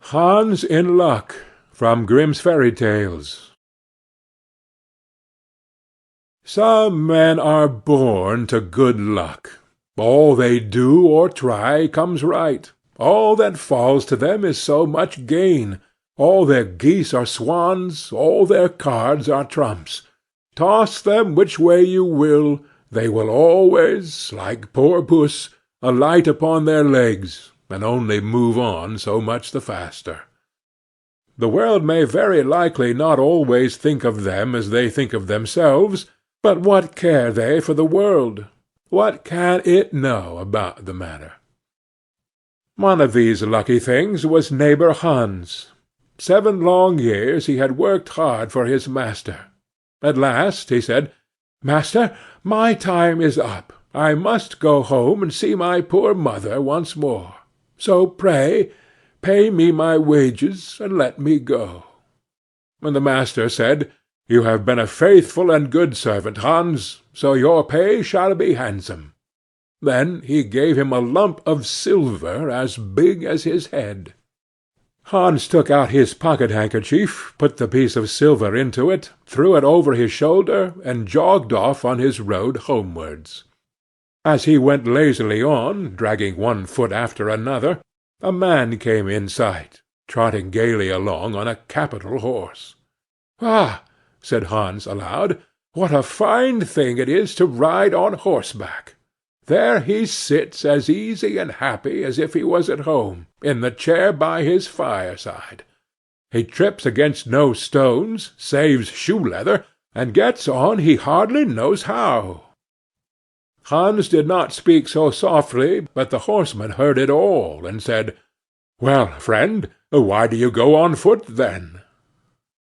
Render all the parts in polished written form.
Hans in Luck. From Grimm's Fairy Tales. Some men are born to good luck. All they do or try comes right. All that falls to them is so much gain. All their geese are swans, all their cards are trumps. Toss them which way you will, they will always, like poor puss, alight upon their legs, and only move on so much the faster. The world may very likely not always think of them as they think of themselves, but what care they for the world? What can it know about the matter? One of these lucky things was neighbor Hans. 7 long years he had worked hard for his master. At last he said, "Master, my time is up. I must go home and see my poor mother once more. So pray, pay me my wages, and let me go." And the master said, "You have been a faithful and good servant, Hans, so your pay shall be handsome." Then he gave him a lump of silver as big as his head. Hans took out his pocket-handkerchief, put the piece of silver into it, threw it over his shoulder, and jogged off on his road homewards. As he went lazily on, dragging one foot after another, a man came in sight, trotting gaily along on a capital horse. "Ah!" said Hans aloud, "what a fine thing it is to ride on horseback! There he sits as easy and happy as if he was at home, in the chair by his fireside. He trips against no stones, saves shoe-leather, and gets on he hardly knows how." Hans did not speak so softly, but the horseman heard it all, and said, "Well, friend, why do you go on foot, then?"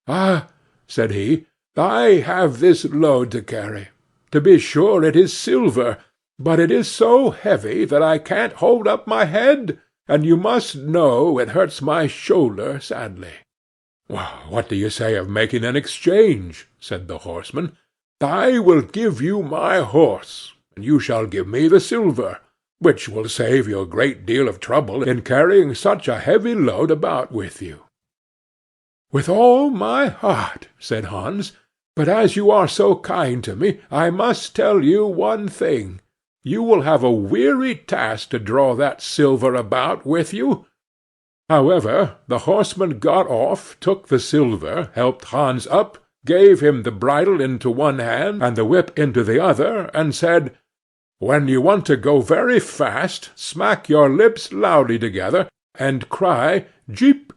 "Ah," said he, "I have this load to carry. To be sure it is silver, but it is so heavy that I can't hold up my head, and you must know it hurts my shoulder sadly." "Well, what do you say of making an exchange?" said the horseman. "I will give you my horse, and you shall give me the silver, which will save you a great deal of trouble in carrying such a heavy load about with you." "With all my heart," said Hans, "but as you are so kind to me, I must tell you one thing. You will have a weary task to draw that silver about with you." However, the horseman got off, took the silver, helped Hans up, gave him the bridle into one hand and the whip into the other, and said, "When you want to go very fast, smack your lips loudly together, and cry 'Jeep!'"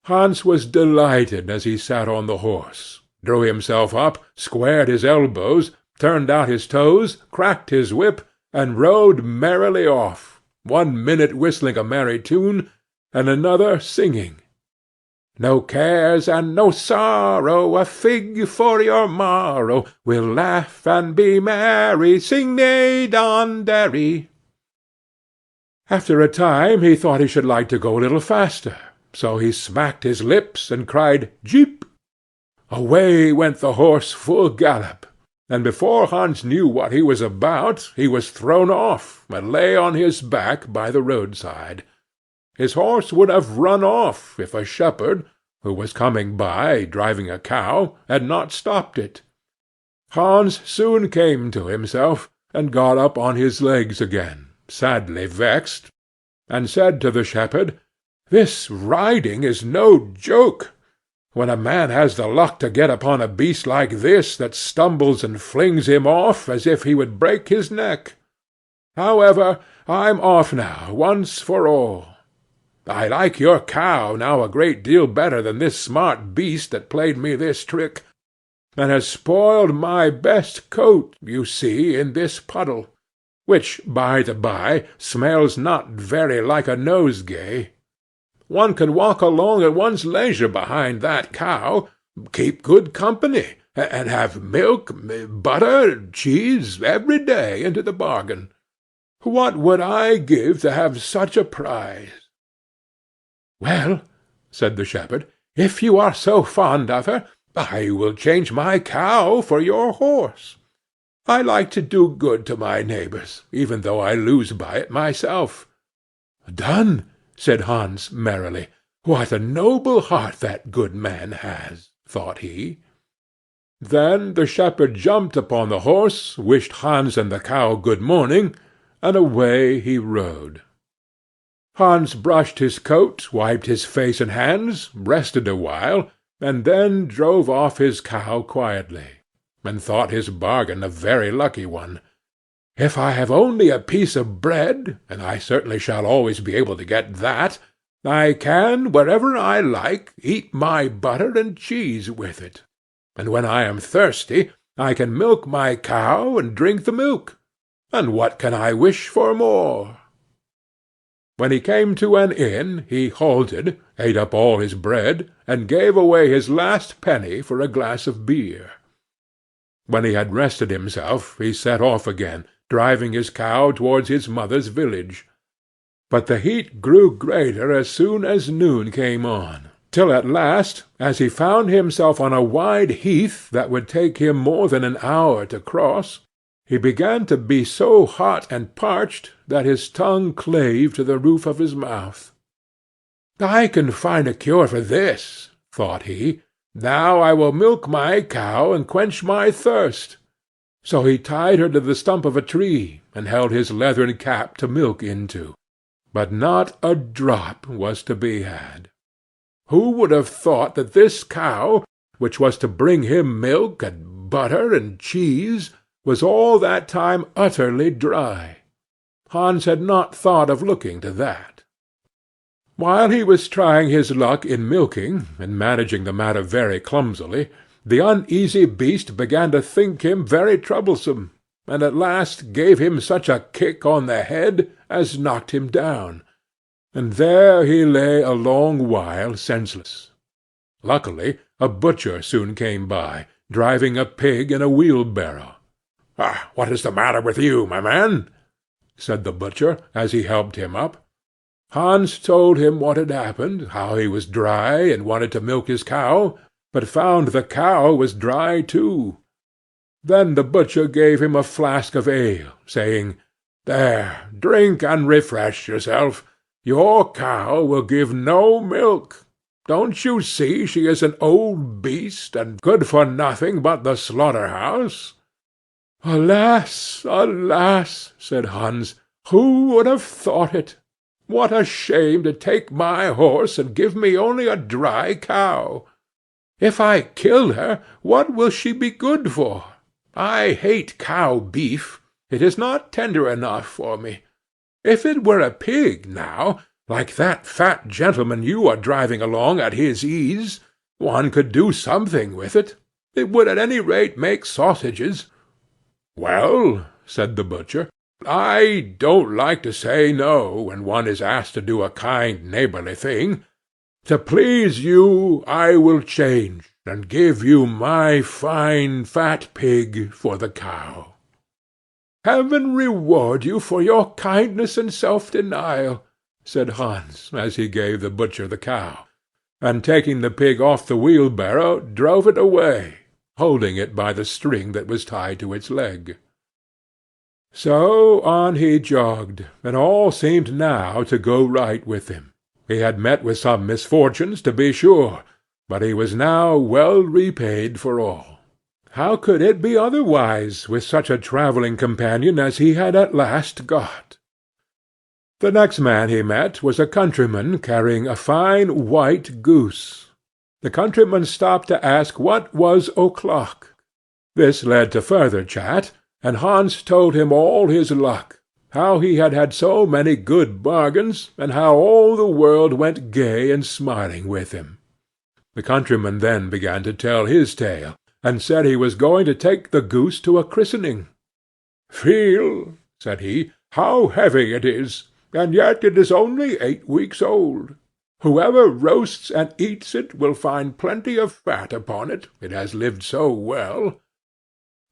Hans was delighted as he sat on the horse, drew himself up, squared his elbows, turned out his toes, cracked his whip, and rode merrily off, 1 minute whistling a merry tune, and another singing, "No cares and no sorrow, a fig for your morrow, we'll laugh and be merry, sing neigh don derry." After a time he thought he should like to go a little faster, so he smacked his lips and cried "Jeep!" Away went the horse full gallop, and before Hans knew what he was about, he was thrown off, and lay on his back by the roadside. His horse would have run off, if a shepherd, who was coming by, driving a cow, had not stopped it. Hans soon came to himself, and got up on his legs again, sadly vexed, and said to the shepherd, "This riding is no joke. When a man has the luck to get upon a beast like this, that stumbles and flings him off as if he would break his neck. However, I'm off now, once for all. I like your cow now a great deal better than this smart beast that played me this trick, and has spoiled my best coat, you see, in this puddle, which, by the by, smells not very like a nosegay. One can walk along at one's leisure behind that cow, keep good company, and have milk, butter, cheese, every day into the bargain. What would I give to have such a prize?" "Well," said the shepherd, "if you are so fond of her, I will change my cow for your horse. I like to do good to my neighbors, even though I lose by it myself." "Done," said Hans merrily. "What a noble heart that good man has!" thought he. Then the shepherd jumped upon the horse, wished Hans and the cow good morning, and away he rode. Hans brushed his coat, wiped his face and hands, rested a while, and then drove off his cow quietly, and thought his bargain a very lucky one. "If I have only a piece of bread, and I certainly shall always be able to get that, I can, wherever I like, eat my butter and cheese with it. And when I am thirsty, I can milk my cow and drink the milk. And what can I wish for more?" When he came to an inn, he halted, ate up all his bread, and gave away his last penny for a glass of beer. When he had rested himself, he set off again, driving his cow towards his mother's village. But the heat grew greater as soon as noon came on, till at last, as he found himself on a wide heath that would take him more than an hour to cross, he began to be so hot and parched that his tongue clave to the roof of his mouth. "I can find a cure for this," thought he. "Now I will milk my cow and quench my thirst." So he tied her to the stump of a tree, and held his leathern cap to milk into. But not a drop was to be had. Who would have thought that this cow, which was to bring him milk and butter and cheese, was all that time utterly dry? Hans had not thought of looking to that. While he was trying his luck in milking, and managing the matter very clumsily, the uneasy beast began to think him very troublesome, and at last gave him such a kick on the head as knocked him down, and there he lay a long while senseless. Luckily a butcher soon came by, driving a pig in a wheelbarrow. "What is the matter with you, my man?" said the butcher, as he helped him up. Hans told him what had happened, how he was dry, and wanted to milk his cow, but found the cow was dry too. Then the butcher gave him a flask of ale, saying, "There, drink and refresh yourself. Your cow will give no milk. Don't you see she is an old beast, and good for nothing but the slaughter-house?" "Alas, alas!" said Hans, "who would have thought it? What a shame to take my horse and give me only a dry cow! If I kill her, what will she be good for? I hate cow beef. It is not tender enough for me. If it were a pig, now, like that fat gentleman you are driving along at his ease, one could do something with it. It would at any rate make sausages." "Well," said the butcher, "I don't like to say no when one is asked to do a kind neighborly thing. To please you I will change, and give you my fine fat pig for the cow." "Heaven reward you for your kindness and self-denial," said Hans, as he gave the butcher the cow, and taking the pig off the wheelbarrow, drove it away, holding it by the string that was tied to its leg. So on he jogged, and all seemed now to go right with him. He had met with some misfortunes, to be sure, but he was now well repaid for all. How could it be otherwise with such a travelling companion as he had at last got? The next man he met was a countryman carrying a fine white goose. The countryman stopped to ask what was o'clock. This led to further chat, and Hans told him all his luck, how he had had so many good bargains, and how all the world went gay and smiling with him. The countryman then began to tell his tale, and said he was going to take the goose to a christening. "Feel," said he, "how heavy it is, and yet it is only 8 weeks old. Whoever roasts and eats it will find plenty of fat upon it, it has lived so well."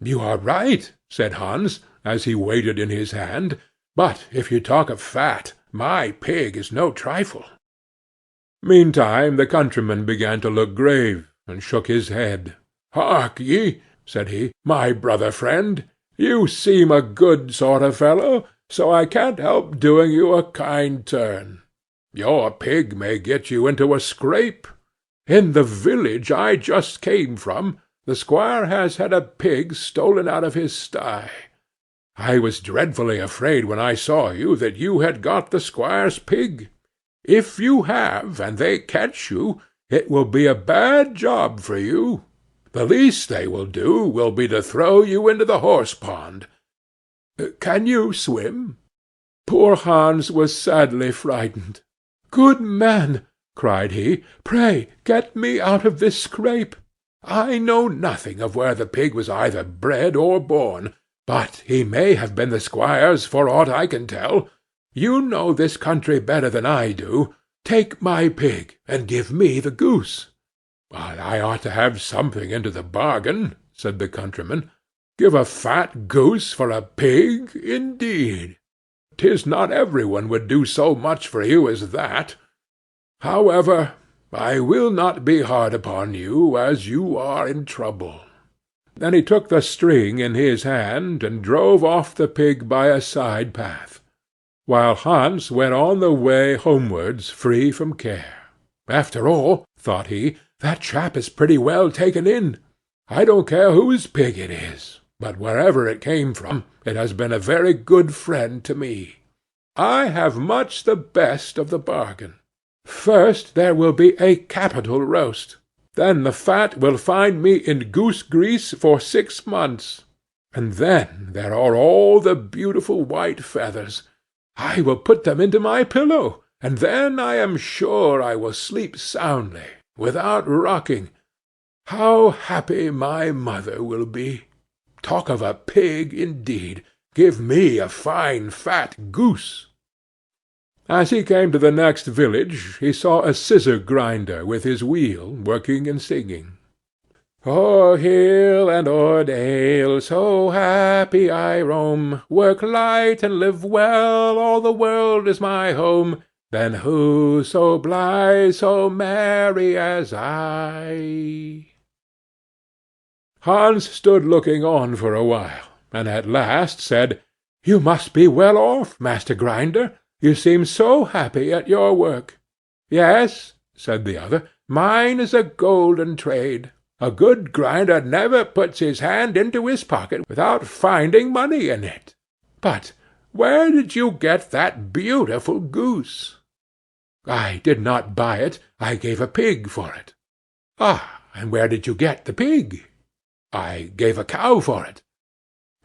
"You are right," said Hans, as he weighed it in his hand. "But if you talk of fat, my pig is no trifle." Meantime the countryman began to look grave, and shook his head. "Hark ye," said he, "my brother friend, you seem a good sort of fellow, so I can't help doing you a kind turn. Your pig may get you into a scrape. In the village I just came from, the squire has had a pig stolen out of his sty. I was dreadfully afraid when I saw you that you had got the squire's pig. If you have, and they catch you, it will be a bad job for you. The least they will do will be to throw you into the horse-pond. Can you swim?" Poor Hans was sadly frightened. "Good man," cried he, "pray get me out of this scrape. I know nothing of where the pig was either bred or born, but he may have been the squire's for aught I can tell. You know this country better than I do. Take my pig, and give me the goose." "I ought to have something into the bargain," said the countryman. "Give a fat goose for a pig, indeed! 'Tis not every one would do so much for you as that. However, I will not be hard upon you, as you are in trouble." Then he took the string in his hand, and drove off the pig by a side path, while Hans went on the way homewards free from care. "After all," thought he, "that chap is pretty well taken in. I don't care whose pig it is, but wherever it came from, it has been a very good friend to me. I have much the best of the bargain. First there will be a capital roast. Then the fat will find me in goose grease for 6 months. And then there are all the beautiful white feathers. I will put them into my pillow, and then I am sure I will sleep soundly, without rocking. How happy my mother will be! Talk of a pig, indeed! Give me a fine fat goose." As he came to the next village, he saw a scissor grinder with his wheel, working and singing. "O'er hill and o'er dale, so happy I roam, work light and live well, all the world is my home. Then who so blithe, so merry as I?" Hans stood looking on for a while, and at last said, "You must be well off, Master Grinder. You seem so happy at your work." "Yes," said the other, "mine is a golden trade. A good grinder never puts his hand into his pocket without finding money in it. But where did you get that beautiful goose?" "I did not buy it. I gave a pig for it." "Ah, and where did you get the pig?" "I gave a cow for it."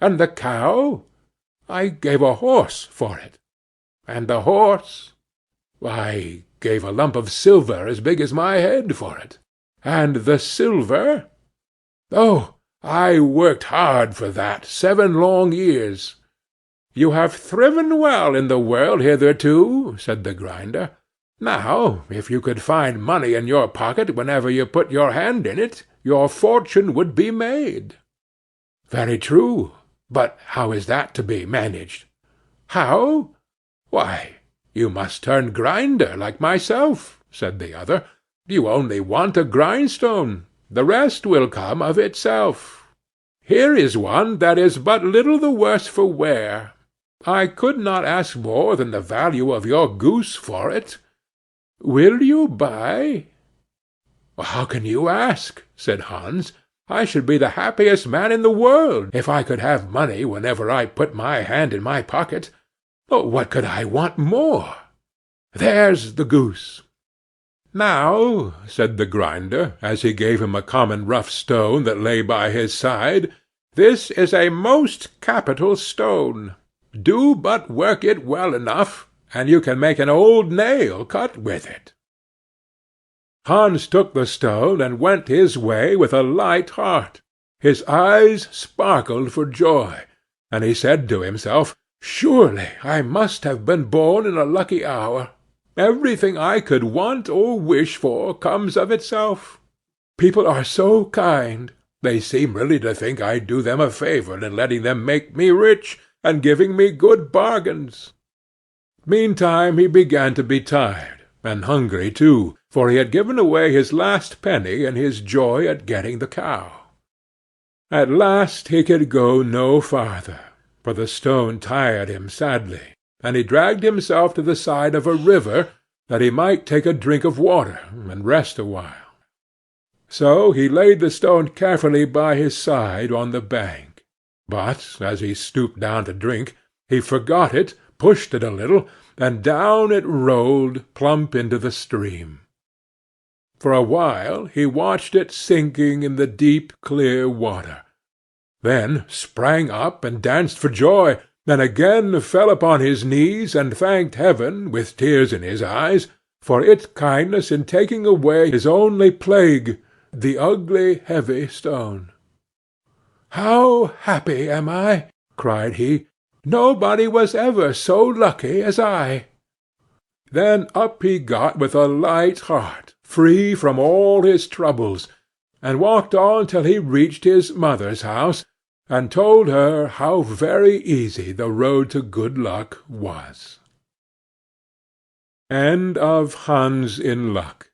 "And the cow?" "I gave a horse for it." "And the horse?" "I gave a lump of silver as big as my head for it." "And the silver?" "Oh, I worked hard for that 7 long years." "You have thriven well in the world hitherto," said the grinder. "Now, if you could find money in your pocket whenever you put your hand in it, your fortune would be made." "Very true. But how is that to be managed?" "How? Why, you must turn grinder like myself," said the other. "You only want a grindstone. The rest will come of itself. Here is one that is but little the worse for wear. I could not ask more than the value of your goose for it. Will you buy?" "How can you ask?" said Hans. "I should be the happiest man in the world if I could have money whenever I put my hand in my pocket. What could I want more? There's the goose." "Now," said the grinder, as he gave him a common rough stone that lay by his side, "this is a most capital stone. Do but work it well enough, and you can make an old nail cut with it." Hans took the stone and went his way with a light heart. His eyes sparkled for joy, and he said to himself, "Surely I must have been born in a lucky hour. Everything I could want or wish for comes of itself. People are so kind. They seem really to think I do them a favour in letting them make me rich, and giving me good bargains." Meantime he began to be tired, and hungry too, for he had given away his last penny in his joy at getting the cow. At last he could go no farther, for the stone tired him sadly, and he dragged himself to the side of a river, that he might take a drink of water and rest awhile. So he laid the stone carefully by his side on the bank, but, as he stooped down to drink, he forgot it, pushed it a little, and down it rolled plump into the stream. For a while he watched it sinking in the deep clear water, then sprang up and danced for joy, and again fell upon his knees and thanked heaven, with tears in his eyes, for its kindness in taking away his only plague, the ugly heavy stone. "How happy am I!" cried he. "Nobody was ever so lucky as I." Then up he got with a light heart, free from all his troubles, and walked on till he reached his mother's house, and told her how very easy the road to good luck was. End of Hans in Luck,